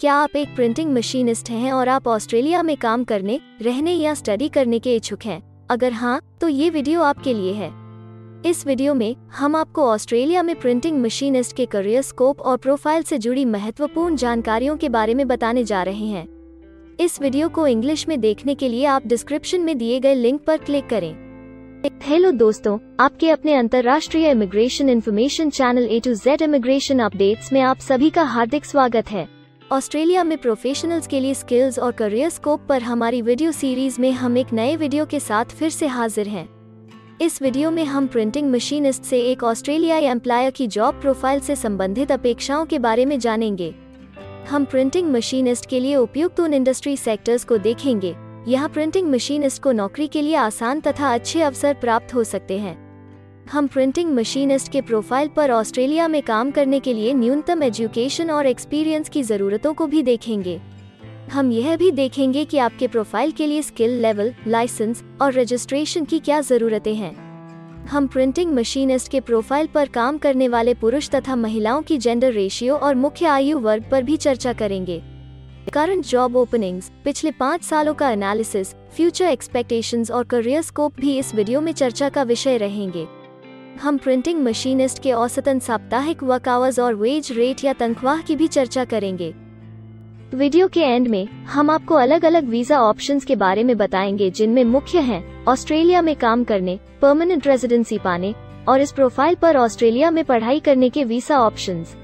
क्या आप एक प्रिंटिंग मशीनिस्ट हैं और आप ऑस्ट्रेलिया में काम करने, रहने या स्टडी करने के इच्छुक हैं? अगर हाँ, तो ये वीडियो आपके लिए है। इस वीडियो में हम आपको ऑस्ट्रेलिया में प्रिंटिंग मशीनिस्ट के करियर स्कोप और प्रोफाइल से जुड़ी महत्वपूर्ण जानकारियों के बारे में बताने जा रहे हैं। इस वीडियो को इंग्लिश में देखने के लिए आप डिस्क्रिप्शन में दिए गए लिंक पर क्लिक करें। हेलो दोस्तों, आपके अपने अंतर्राष्ट्रीय immigration information channel A to Z immigration updates में आप सभी का हार्दिक स्वागत है। ऑस्ट्रेलिया में प्रोफेशनल्स के लिए स्किल्स और करियर स्कोप पर हमारी वीडियो सीरीज में हम एक नए वीडियो के साथ फिर से हाजिर हैं। इस वीडियो में हम प्रिंटिंग मशीनिस्ट से एक ऑस्ट्रेलियाई एम्प्लॉयर की जॉब प्रोफाइल से संबंधित अपेक्षाओं के बारे में जानेंगे। हम प्रिंटिंग मशीनिस्ट के लिए उपयुक्त उन इंडस्ट्री सेक्टर्स को देखेंगे। यहाँ प्रिंटिंग मशीनिस्ट को नौकरी के लिए आसान तथा अच्छे अवसर प्राप्त हो सकते हैं। हम प्रिंटिंग मशीनिस्ट के प्रोफाइल पर ऑस्ट्रेलिया में काम करने के लिए न्यूनतम एजुकेशन और एक्सपीरियंस की ज़रूरतों को भी देखेंगे। हम यह भी देखेंगे कि आपके प्रोफाइल के लिए स्किल लेवल, लाइसेंस और रजिस्ट्रेशन की क्या ज़रूरतें हैं। हम प्रिंटिंग मशीनिस्ट के प्रोफाइल पर काम करने वाले पुरुष तथा महिलाओं की जेंडर रेशियो और मुख्य आयु वर्ग पर भी चर्चा करेंगे। करंट जॉब ओपनिंग्स, पिछले 5 सालों का एनालिसिस, फ्यूचर एक्सपेक्टेशंस और करियर स्कोप भी इस वीडियो में चर्चा का विषय रहेंगे। हम प्रिंटिंग मशीनिस्ट के औसतन साप्ताहिक वर्क आवर्स और वेज रेट या तनख्वाह की भी चर्चा करेंगे। वीडियो के एंड में हम आपको अलग अलग वीजा ऑप्शंस के बारे में बताएंगे, जिनमें मुख्य हैं ऑस्ट्रेलिया में काम करने, परमानेंट रेजिडेंसी पाने और इस प्रोफाइल पर ऑस्ट्रेलिया में पढ़ाई करने के वीजा ऑप्शंस।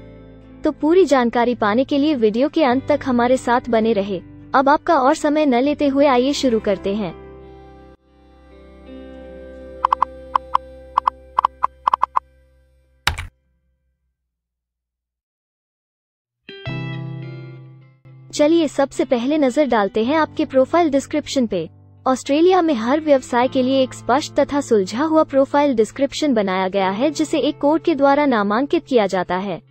तो पूरी जानकारी पाने के लिए वीडियो के अंत तक हमारे साथ बने रहे। अब आपका और समय न लेते हुए आइए शुरू करते हैं। चलिए सबसे पहले नजर डालते हैं आपके प्रोफाइल डिस्क्रिप्शन पे। ऑस्ट्रेलिया में हर व्यवसाय के लिए एक स्पष्ट तथा सुलझा हुआ प्रोफाइल डिस्क्रिप्शन बनाया गया है, जिसे एक कोड के द्वारा नामांकित किया जाता है।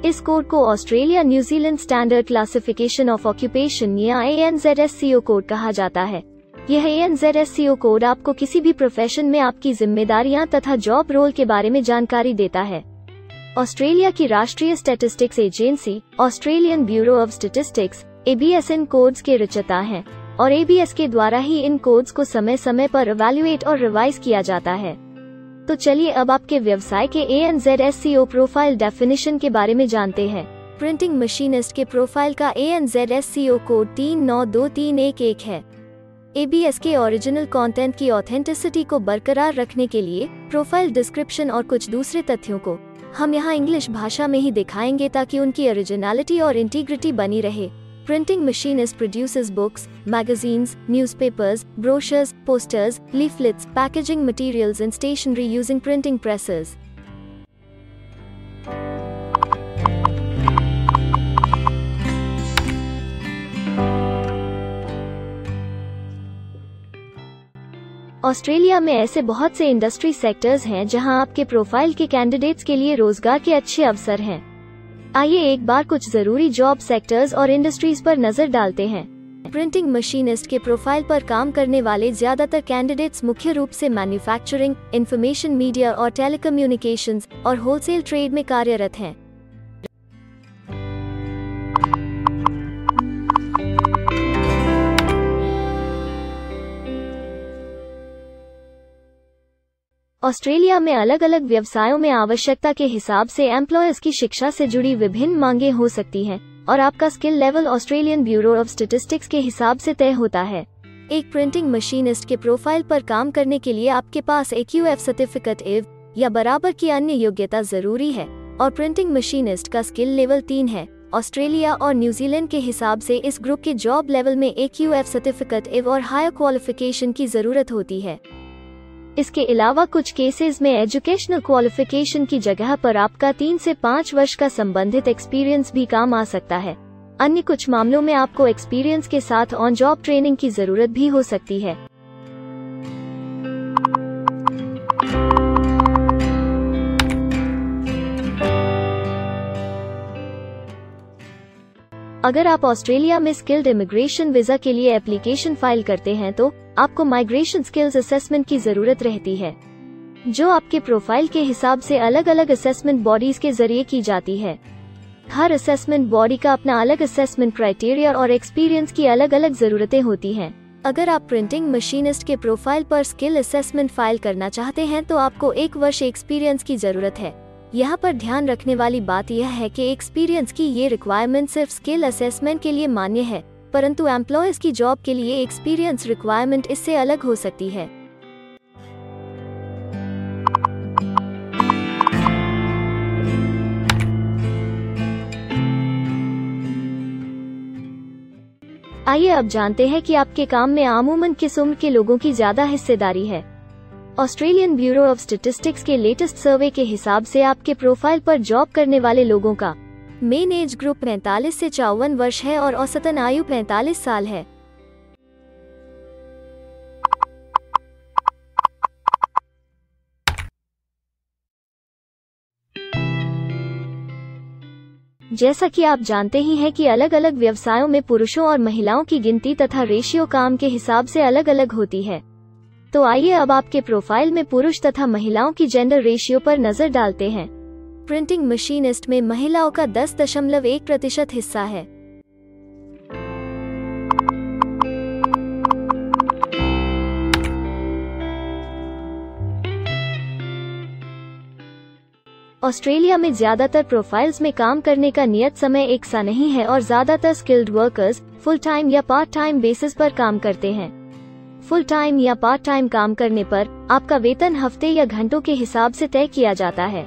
इस कोड को Australia New Zealand standard classification of occupation या ANZSCO कोड कहा जाता है। यह ANZSCO कोड आपको किसी भी प्रोफेशन में आपकी जिम्मेदारियां तथा जॉब रोल के बारे में जानकारी देता है। ऑस्ट्रेलिया की राष्ट्रीय statistics agency, Australian bureau of statistics, ABS in codes के रचयिता हैं और ABS के द्वारा ही इन कोड्स को समय समय पर इवैल्यूएट और रिवाइज किया जाता है। तो चलिए अब आपके व्यवसाय के ANZSCO प्रोफाइल डेफिनेशन के बारे में जानते हैं। प्रिंटिंग मशीनिस्ट के प्रोफाइल का ANZSCO कोड 392311 है। ABS के ओरिजिनल कंटेंट की ऑथेंटिसिटी को बरकरार रखने के लिए प्रोफाइल डिस्क्रिप्शन और कुछ दूसरे तथ्यों को हम यहाँ इंग्लिश भाषा में ही दिखाएंगे, ताकि उनकी ओरिजिनलिटी और इंटीग्रिटी बनी रहे। Printing machinist produces books, magazines, newspapers, brochures, posters, leaflets, packaging materials and stationery using printing presses. Australia में ऐसे बहुत से इंडस्ट्री सेक्टर्स हैं जहां आपके प्रोफाइल के कैंडिडेट्स के लिए रोजगार के अच्छे अवसर हैं। आइए एक बार कुछ जरूरी जॉब सेक्टर्स और इंडस्ट्रीज पर नजर डालते हैं। प्रिंटिंग मशीनिस्ट के प्रोफाइल पर काम करने वाले ज्यादातर कैंडिडेट्स मुख्य रूप से मैन्युफैक्चरिंग, इंफॉर्मेशन मीडिया और टेलीकम्युनिकेशंस और होलसेल ट्रेड में कार्यरत हैं। ऑस्ट्रेलिया में अलग अलग व्यवसायों में आवश्यकता के हिसाब से एम्प्लॉयर्स की शिक्षा से जुड़ी विभिन्न मांगें हो सकती हैं और आपका skill level Australian bureau of statistics के हिसाब से तय होता है। एक प्रिंटिंग मशीनिस्ट के प्रोफाइल पर काम करने के लिए आपके पास AQF सर्टिफिकेट IV या बराबर की अन्य योग्यता जरूरी है और प्रिंटिंग मशीनिस्ट का स्किल लेवल 3 है। ऑस्ट्रेलिया और न्यूजीलैंड के हिसाब से इस ग्रुप के जॉब लेवल में AQF सर्टिफिकेट IV और हायर क्वालिफिकेशन की जरूरत होती है। इसके अलावा कुछ केसेस में एजुकेशनल क्वालिफिकेशन की जगह पर आपका 3 से 5 वर्ष का संबंधित एक्सपीरियंस भी काम आ सकता है। अन्य कुछ मामलों में आपको एक्सपीरियंस के साथ ऑन जॉब ट्रेनिंग की जरूरत भी हो सकती है। अगर आप ऑस्ट्रेलिया में स्किल्ड इमिग्रेशन वीजा के लिए एप्लीकेशन फाइल करते हैं तो आपको माइग्रेशन स्किल्स असेसमेंट की जरूरत रहती है, जो आपके प्रोफाइल के हिसाब से अलग अलग असेसमेंट बॉडीज के जरिए की जाती है। हर असेसमेंट बॉडी का अपना अलग असेसमेंट क्राइटेरिया और एक्सपीरियंस की अलग अलग जरूरतें होती हैं। अगर आप प्रिंटिंग मशीनिस्ट के प्रोफाइल पर स्किल असेसमेंट फाइल करना चाहते हैं तो आपको 1 वर्ष एक्सपीरियंस की जरूरत है। यहाँ पर ध्यान रखने वाली बात यह है कि एक्सपीरियंस की ये रिक्वायरमेंट सिर्फ स्किल असेसमेंट के लिए मान्य है, परंतु एम्प्लॉयज की जॉब के लिए एक्सपीरियंस रिक्वायरमेंट इससे अलग हो सकती है। आइए अब जानते हैं कि आपके काम में आमूमन किस उम्र के लोगों की ज्यादा हिस्सेदारी है। ऑस्ट्रेलियन ब्यूरो ऑफ स्टैटिस्टिक्स के लेटेस्ट सर्वे के हिसाब से आपके प्रोफाइल पर जॉब करने वाले लोगों का मेन एज ग्रुप 45 से 54 वर्ष है और औसतन आयु 45 साल है। जैसा कि आप जानते ही हैं कि अलग अलग व्यवसायों में पुरुषों और महिलाओं की गिनती तथा रेशियो काम के हिसाब से अलग अलग होती है। तो आइए अब आपके प्रोफाइल में पुरुष तथा महिलाओं की जेंडर रेशियो पर नजर डालते हैं। प्रिंटिंग मशीनिस्ट में महिलाओं का 10.1% हिस्सा है। ऑस्ट्रेलिया में ज्यादातर प्रोफाइल्स में काम करने का नियत समय एक सा नहीं है और ज्यादातर स्किल्ड वर्कर्स फुल टाइम या पार्ट टाइम बेसिस पर काम करते हैं। फुल टाइम या पार्ट टाइम काम करने पर आपका वेतन हफ्ते या घंटों के हिसाब से तय किया जाता है।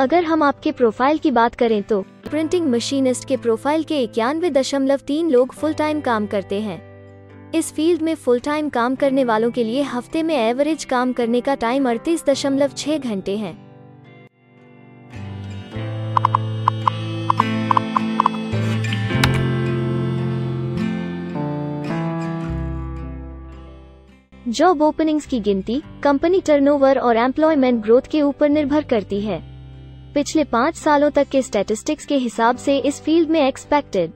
अगर हम आपके प्रोफाइल की बात करें तो प्रिंटिंग मशीनिस्ट के प्रोफाइल के 91.3 लोग फुल टाइम काम करते हैं। इस फील्ड में फुल टाइम काम करने वालों के लिए हफ्ते में एवरेज काम करने का टाइम 38.6 घंटे है। जॉब ओपनिंग्स की गिनती कंपनी टर्नओवर और एम्प्लॉयमेंट ग्रोथ के ऊपर निर्भर करती है। पिछले 5 सालों तक के स्टैटिस्टिक्स के हिसाब से इस फील्ड में एक्सपेक्टेड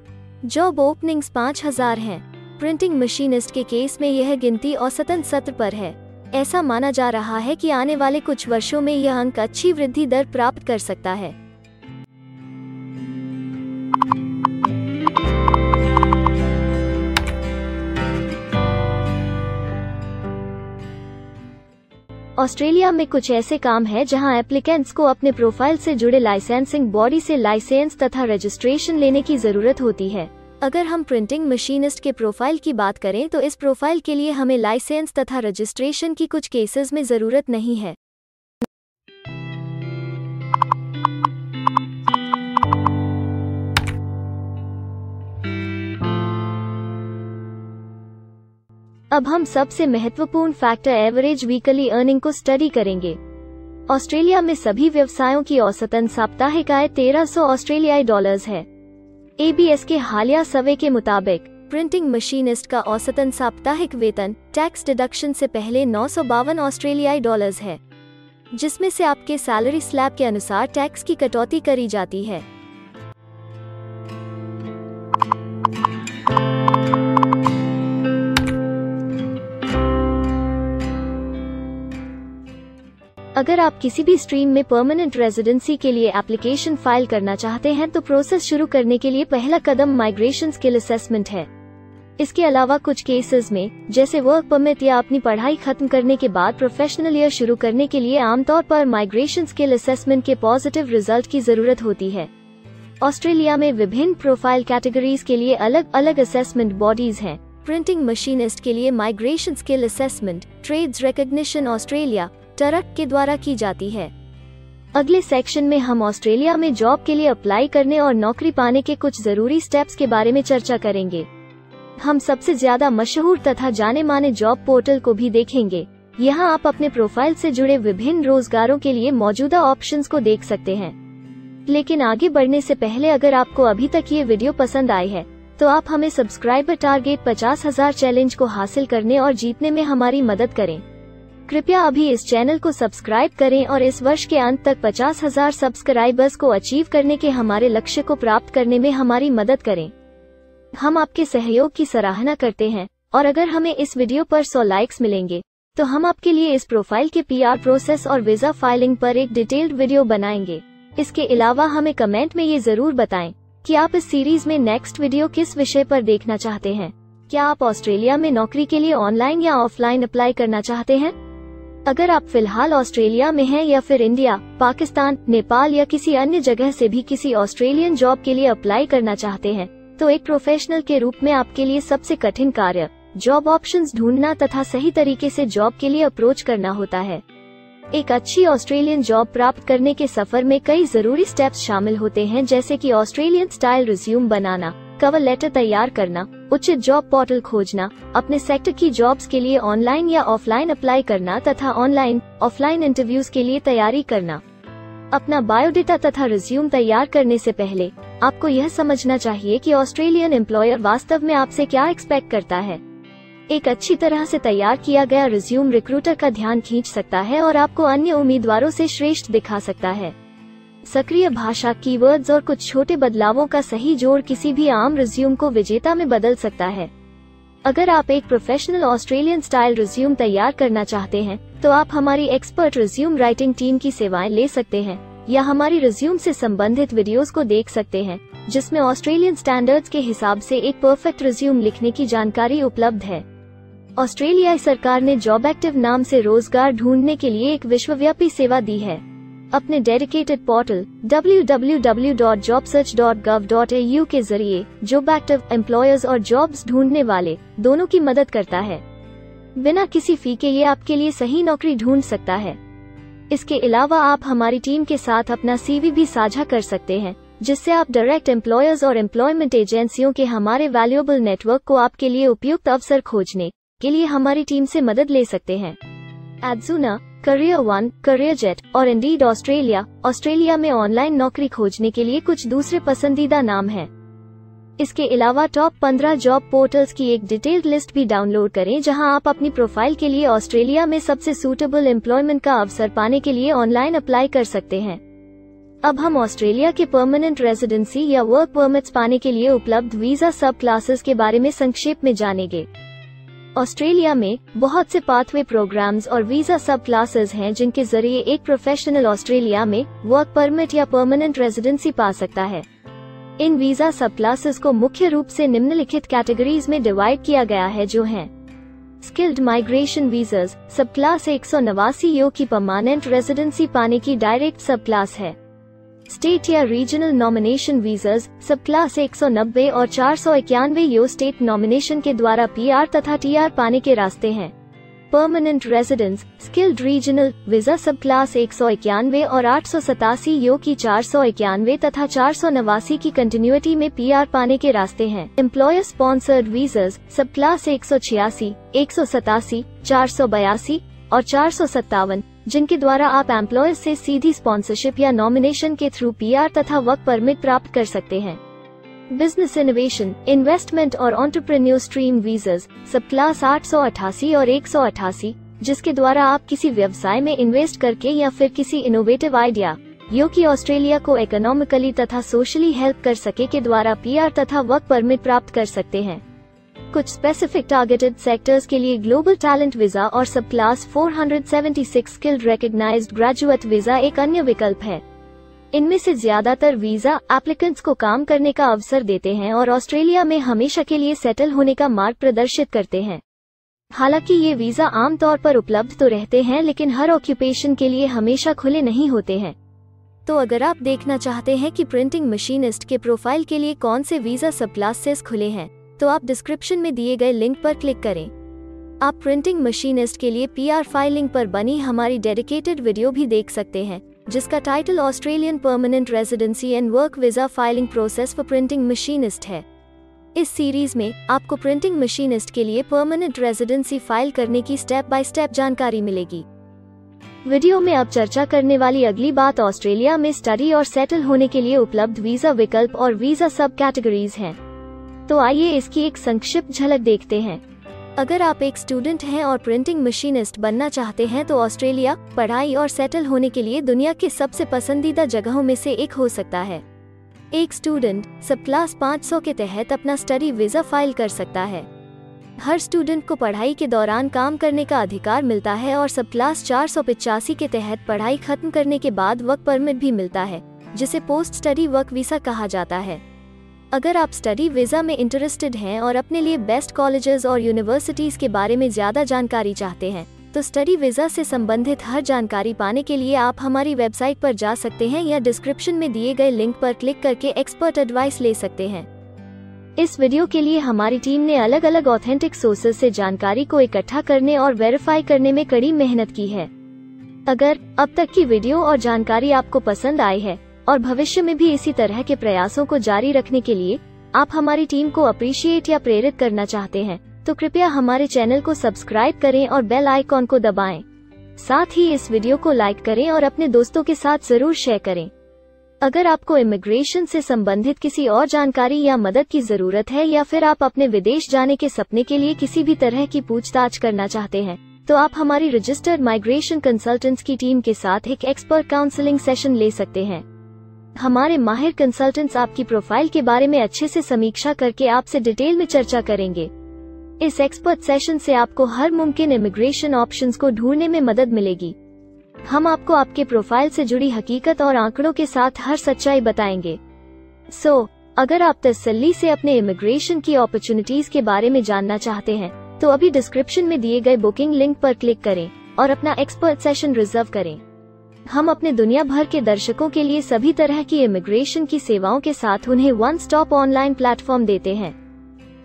जॉब ओपनिंग्स 5000 हैं। प्रिंटिंग मशीनिस्ट के केस में यह गिनती औसतन 70 पर है। ऐसा माना जा रहा है कि आने वाले कुछ वर्षों में यह अंक अच्छी वृद्धि दर प्राप्त कर सकता है। ऑस्ट्रेलिया में कुछ ऐसे काम हैं जहां एप्लीकेंट्स को अपने प्रोफाइल से जुड़े लाइसेंसिंग बॉडी से लाइसेंस तथा रजिस्ट्रेशन लेने की जरूरत होती है। अगर हम प्रिंटिंग मशीनिस्ट के प्रोफाइल की बात करें तो इस प्रोफाइल के लिए हमें लाइसेंस तथा रजिस्ट्रेशन की कुछ केसेस में जरूरत नहीं है। अब हम सबसे महत्वपूर्ण फैक्टर एवरेज वीकली अर्निंग को स्टडी करेंगे। ऑस्ट्रेलिया में सभी व्यवसायों की औसतन साप्ताहिक आय 1300 ऑस्ट्रेलियाई डॉलर्स है। ABS के हालिया सर्वे के मुताबिक प्रिंटिंग मशीनिस्ट का औसतन साप्ताहिक वेतन टैक्स डिडक्शन से पहले 952 ऑस्ट्रेलियाई डॉलर्स है, जिसमें से आपके सैलरी स्लैब के अनुसार टैक्स की कटौती करी जाती है। अगर आप किसी भी स्ट्रीम में परमानेंट रेजिडेंसी के लिए एप्लीकेशन फाइल करना चाहते हैं तो प्रोसेस शुरू करने के लिए पहला कदम माइग्रेशन स्किल असेसमेंट है। इसके अलावा कुछ केसेस में जैसे वर्क परमिट या अपनी पढ़ाई खत्म करने के बाद प्रोफेशनल ईयर शुरू करने के लिए आमतौर पर माइग्रेशन स्किल असेसमेंट के पॉजिटिव रिजल्ट की जरूरत होती है। ऑस्ट्रेलिया में विभिन्न प्रोफाइल कैटेगरीज के लिए अलग अलग असेसमेंट बॉडीज हैं। प्रिंटिंग मशीनिस्ट के लिए migration skill assessment trades recognition Australia टरक के द्वारा की जाती है। अगले सेक्शन में हम ऑस्ट्रेलिया में जॉब के लिए अप्लाई करने और नौकरी पाने के कुछ जरूरी स्टेप्स के बारे में चर्चा करेंगे। हम सबसे ज्यादा मशहूर तथा जाने माने जॉब पोर्टल को भी देखेंगे। यहाँ आप अपने प्रोफाइल से जुड़े विभिन्न रोजगारों के लिए मौजूदा ऑप्शंस को देख सकते हैं। लेकिन आगे बढ़ने से पहले अगर आपको अभी तक ये वीडियो पसंद आई है तो आप हमें सब्सक्राइबर टारगेट 50,000 चैलेंज को हासिल करने और जीतने में हमारी मदद करें। कृपया अभी इस चैनल को सब्सक्राइब करें और इस वर्ष के अंत तक 50,000 सब्सक्राइबर्स को अचीव करने के हमारे लक्ष्य को प्राप्त करने में हमारी मदद करें। हम आपके सहयोग की सराहना करते हैं और अगर हमें इस वीडियो पर 100 लाइक्स मिलेंगे तो हम आपके लिए इस प्रोफाइल के PR प्रोसेस और वीजा फाइलिंग पर एक डिटेल्ड वीडियो बनाएंगे। इसके अलावा हमें कमेंट में ये जरूर बताएं कि आप इस सीरीज में नेक्स्ट वीडियो किस विषय पर देखना चाहते हैं। क्या आप ऑस्ट्रेलिया में नौकरी के लिए ऑनलाइन या ऑफलाइन अप्लाई करना चाहते हैं? अगर आप फिलहाल ऑस्ट्रेलिया में हैं या फिर इंडिया, पाकिस्तान, नेपाल या किसी अन्य जगह से भी किसी ऑस्ट्रेलियन जॉब के लिए अप्लाई करना चाहते हैं, तो एक प्रोफेशनल के रूप में आपके लिए सबसे कठिन कार्य जॉब ऑप्शंस ढूंढना तथा सही तरीके से जॉब के लिए अप्रोच करना होता है। एक अच्छी ऑस्ट्रेलियन जॉब प्राप्त करने के सफर में कई जरूरी स्टेप्स शामिल होते हैं, जैसे कि ऑस्ट्रेलियन स्टाइल रिज्यूम बनाना, कवर लेटर तैयार करना, उचित जॉब पोर्टल खोजना, अपने सेक्टर की जॉब्स के लिए ऑनलाइन या ऑफलाइन अप्लाई करना तथा ऑनलाइन ऑफलाइन इंटरव्यूज के लिए तैयारी करना। अपना बायोडेटा तथा रिज्यूम तैयार करने से पहले आपको यह समझना चाहिए कि ऑस्ट्रेलियन एम्प्लॉयर वास्तव में आपसे क्या एक्सपेक्ट करता है। एक अच्छी तरह से तैयार किया गया रिज्यूम रिक्रूटर का ध्यान खींच सकता है और आपको अन्य उम्मीदवारों से श्रेष्ठ दिखा सकता है। सक्रिय भाषा, कीवर्ड्स और कुछ छोटे बदलावों का सही जोड़ किसी भी आम रिज्यूम को विजेता में बदल सकता है। अगर आप एक प्रोफेशनल ऑस्ट्रेलियन स्टाइल रिज्यूम तैयार करना चाहते हैं, तो आप हमारी एक्सपर्ट रिज्यूम राइटिंग टीम की सेवाएं ले सकते हैं या हमारी रिज्यूम से संबंधित वीडियोस को देख सकते हैं, जिसमें ऑस्ट्रेलियन स्टैंडर्ड्स के हिसाब से एक परफेक्ट रिज्यूम लिखने की जानकारी उपलब्ध है। ऑस्ट्रेलियाई सरकार ने जॉब एक्टिव नाम से रोजगार ढूंढने के लिए एक विश्वव्यापी सेवा दी है। अपने डेडिकेटेड पोर्टल www.jobsearch.gov.au के जरिए जॉब एक्टिव एम्प्लॉयर्स और जॉब्स ढूंढने वाले दोनों की मदद करता है। बिना किसी फी के ये आपके लिए सही नौकरी ढूंढ सकता है। इसके अलावा आप हमारी टीम के साथ अपना CV भी साझा कर सकते हैं, जिससे आप डायरेक्ट एम्प्लॉयर्स और एम्प्लॉयमेंट एजेंसियों के हमारे वैल्यूएबल नेटवर्क को आपके लिए उपयुक्त अवसर खोजने के लिए हमारी टीम से मदद ले सकते हैं। एडजुना, करियर वन, करियर जेट और इंडीड ऑस्ट्रेलिया में ऑनलाइन नौकरी खोजने के लिए कुछ दूसरे पसंदीदा नाम हैं। इसके अलावा टॉप 15 जॉब पोर्टल्स की एक डिटेल्ड लिस्ट भी डाउनलोड करें, जहां आप अपनी प्रोफाइल के लिए ऑस्ट्रेलिया में सबसे सूटेबल एम्प्लॉयमेंट का अवसर पाने के लिए ऑनलाइन अप्लाई कर सकते हैं। अब हम ऑस्ट्रेलिया के परमानेंट रेजिडेंसी या वर्क परमिट्स पाने के लिए उपलब्ध वीजा सब क्लासेस के बारे में संक्षेप में जानेंगे। ऑस्ट्रेलिया में बहुत से पाथवे प्रोग्राम्स और वीजा सब क्लासेस हैं, जिनके जरिए एक प्रोफेशनल ऑस्ट्रेलिया में वर्क परमिट या परमानेंट रेजिडेंसी पा सकता है। इन वीजा सब क्लासेस को मुख्य रूप से निम्नलिखित कैटेगरीज में डिवाइड किया गया है, जो हैं स्किल्ड माइग्रेशन वीजास, सब क्लास 189 यो की परमानेंट रेजिडेंसी पाने की डायरेक्ट सब क्लास है। स्टेट या रीजनल नॉमिनेशन वीजास, सब क्लास 190 और 491 यो स्टेट नॉमिनेशन के द्वारा PR तथा TR पाने के रास्ते हैं। Permanent residence, skilled regional visa, सब क्लास 191 और 887 यो की 491 तथा 489 की कंटिन्यूटी में PR पाने के रास्ते हैं। एम्प्लॉयर स्पॉन्सर्ड वीजास, सब क्लास 186, 187, 482 और 457, जिनके द्वारा आप एम्प्लॉयर से सीधी स्पॉन्सरशिप या नॉमिनेशन के थ्रू PR तथा वर्क परमिट प्राप्त कर सकते हैं। बिजनेस इनोवेशन, इन्वेस्टमेंट और एंटरप्रेन्योर स्ट्रीम वीजास, सब क्लास 888 और 188, जिसके द्वारा आप किसी व्यवसाय में इन्वेस्ट करके या फिर किसी इनोवेटिव आइडिया जो कि ऑस्ट्रेलिया को इकोनॉमिकली तथा सोशली हेल्प कर सके के द्वारा PR तथा वर्क परमिट प्राप्त कर सकते हैं। कुछ स्पेसिफिक टारगेटेड सेक्टर्स के लिए ग्लोबल टैलेंट वीजा और subclass 476 skilled recognised graduate visa एक अन्य विकल्प है। इनमें से ज्यादातर वीजा एप्लीकेंट्स को काम करने का अवसर देते हैं और ऑस्ट्रेलिया में हमेशा के लिए सेटल होने का मार्ग प्रदर्शित करते हैं। हालांकि ये वीजा आमतौर पर उपलब्ध तो रहते हैं, लेकिन हर ऑक्यूपेशन के लिए हमेशा खुले नहीं होते हैं। तो अगर आप देखना चाहते हैं कि प्रिंटिंग मशीनिस्ट के प्रोफाइल के लिए कौन से वीजा सब क्लासेस खुले हैं, तो आप डिस्क्रिप्शन में दिए गए लिंक पर क्लिक करें। आप प्रिंटिंग मशीनिस्ट के लिए PR फाइलिंग पर बनी हमारी डेडिकेटेड वीडियो भी देख सकते हैं, जिसका title Australian permanent residency and work visa filing process for printing machinist है। इस सीरीज में आपको प्रिंटिंग मशीनिस्ट के लिए परमानेंट रेजिडेंसी फाइल करने की स्टेप बाय स्टेप जानकारी मिलेगी। वीडियो में अब चर्चा करने वाली अगली बात ऑस्ट्रेलिया में स्टडी और सेटल होने के लिए उपलब्ध वीजा विकल्प और वीजा सब कैटेगरीज हैं। तो आइए इसकी एक संक्षिप्त झलक देखते हैं। अगर आप एक स्टूडेंट हैं और प्रिंटिंग मशीनिस्ट बनना चाहते हैं, तो ऑस्ट्रेलिया पढ़ाई और सेटल होने के लिए दुनिया के सबसे पसंदीदा जगहों में से एक हो सकता है। एक स्टूडेंट सब क्लास 500 के तहत अपना स्टडी वीजा फाइल कर सकता है। हर स्टूडेंट को पढ़ाई के दौरान काम करने का अधिकार मिलता है और सब क्लास 485 के तहत पढ़ाई खत्म करने के बाद वर्क परमिट भी मिलता है, जिसे पोस्ट स्टडी वर्क वीज़ा कहा जाता है। अगर आप स्टडी वीज़ा में इंटरेस्टेड हैं और अपने लिए बेस्ट कॉलेजेस और यूनिवर्सिटीज़ के बारे में ज़्यादा जानकारी चाहते हैं, तो स्टडी वीज़ा से संबंधित हर जानकारी पाने के लिए आप हमारी वेबसाइट पर जा सकते हैं या डिस्क्रिप्शन में दिए गए लिंक पर क्लिक करके एक्सपर्ट एडवाइस ले सकते हैं। इस वीडियो के लिए हमारी टीम ने अलग अलग ऑथेंटिक सोर्सेज से जानकारी को इकट्ठा करने और वेरीफाई करने में कड़ी मेहनत की है। अगर अब तक की वीडियो और जानकारी आपको पसंद आई है और भविष्य में भी इसी तरह के प्रयासों को जारी रखने के लिए आप हमारी टीम को अप्रिशिएट या प्रेरित करना चाहते हैं, तो कृपया हमारे चैनल को सब्सक्राइब करें और बेल आइकॉन को दबाएं। साथ ही इस वीडियो को लाइक करें और अपने दोस्तों के साथ जरूर शेयर करें। अगर आपको इमिग्रेशन से संबंधित किसी और जानकारी या मदद की जरूरत है या फिर आप अपने विदेश जाने के सपने के लिए किसी भी तरह की पूछताछ करना चाहते हैं, तो आप हमारी रजिस्टर्ड माइग्रेशन कंसल्टेंट्स की टीम के साथ एक एक्सपर्ट काउंसलिंग सेशन ले सकते हैं। हमारे माहिर कंसल्टेंट्स आपकी प्रोफाइल के बारे में अच्छे से समीक्षा करके आपसे डिटेल में चर्चा करेंगे। इस एक्सपर्ट सेशन से आपको हर मुमकिन इमिग्रेशन ऑप्शंस को ढूंढने में मदद मिलेगी। हम आपको आपके प्रोफाइल से जुड़ी हकीकत और आंकड़ों के साथ हर सच्चाई बताएंगे। अगर आप तसल्ली से अपने इमिग्रेशन की अपॉर्चुनिटीज के बारे में जानना चाहते हैं, तो अभी डिस्क्रिप्शन में दिए गए बुकिंग लिंक पर क्लिक करें और अपना एक्सपर्ट सेशन रिजर्व करें। हम अपने दुनिया भर के दर्शकों के लिए सभी तरह की इमिग्रेशन की सेवाओं के साथ उन्हें वन स्टॉप ऑनलाइन प्लेटफॉर्म देते हैं।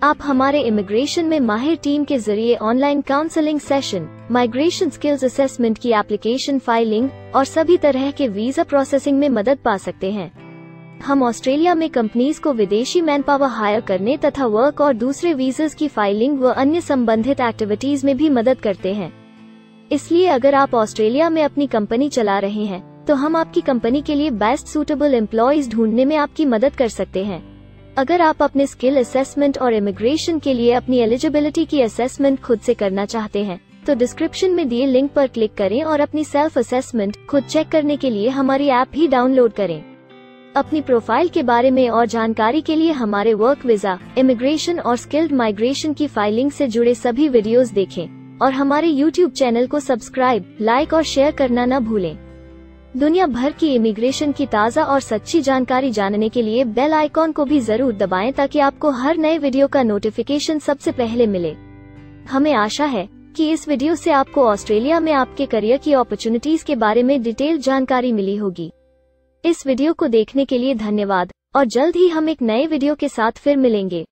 आप हमारे इमिग्रेशन में माहिर टीम के जरिए online counselling session, migration skills assessment की एप्लीकेशन फाइलिंग और सभी तरह के वीजा प्रोसेसिंग में मदद पा सकते हैं। हम ऑस्ट्रेलिया में कंपनीज को विदेशी मैन पावर हायर करने तथा वर्क और दूसरे वीजास की फाइलिंग व अन्य संबंधित एक्टिविटीज में भी मदद करते हैं। इसलिए अगर आप ऑस्ट्रेलिया में अपनी कंपनी चला रहे हैं, तो हम आपकी कंपनी के लिए बेस्ट सूटेबल एम्प्लॉयज ढूंढने में आपकी मदद कर सकते हैं। अगर आप अपने स्किल असेसमेंट और इमिग्रेशन के लिए अपनी एलिजिबिलिटी की असेसमेंट खुद से करना चाहते हैं, तो डिस्क्रिप्शन में दिए लिंक पर क्लिक करें और अपनी सेल्फ असेसमेंट खुद चेक करने के लिए हमारी ऐप भी डाउनलोड करें। अपनी प्रोफाइल के बारे में और जानकारी के लिए हमारे वर्क वीजा, इमिग्रेशन और स्किल्ड माइग्रेशन की फाइलिंग से जुड़े सभी वीडियोस देखें और हमारे YouTube चैनल को सब्सक्राइब, लाइक और शेयर करना न भूलें। दुनिया भर की इमिग्रेशन की ताज़ा और सच्ची जानकारी जानने के लिए बेल आइकॉन को भी जरूर दबाएं ताकि आपको हर नए वीडियो का नोटिफिकेशन सबसे पहले मिले। हमें आशा है कि इस वीडियो से आपको ऑस्ट्रेलिया में आपके करियर की अपॉर्चुनिटीज के बारे में डिटेल जानकारी मिली होगी। इस वीडियो को देखने के लिए धन्यवाद और जल्द ही हम एक नए वीडियो के साथ फिर मिलेंगे।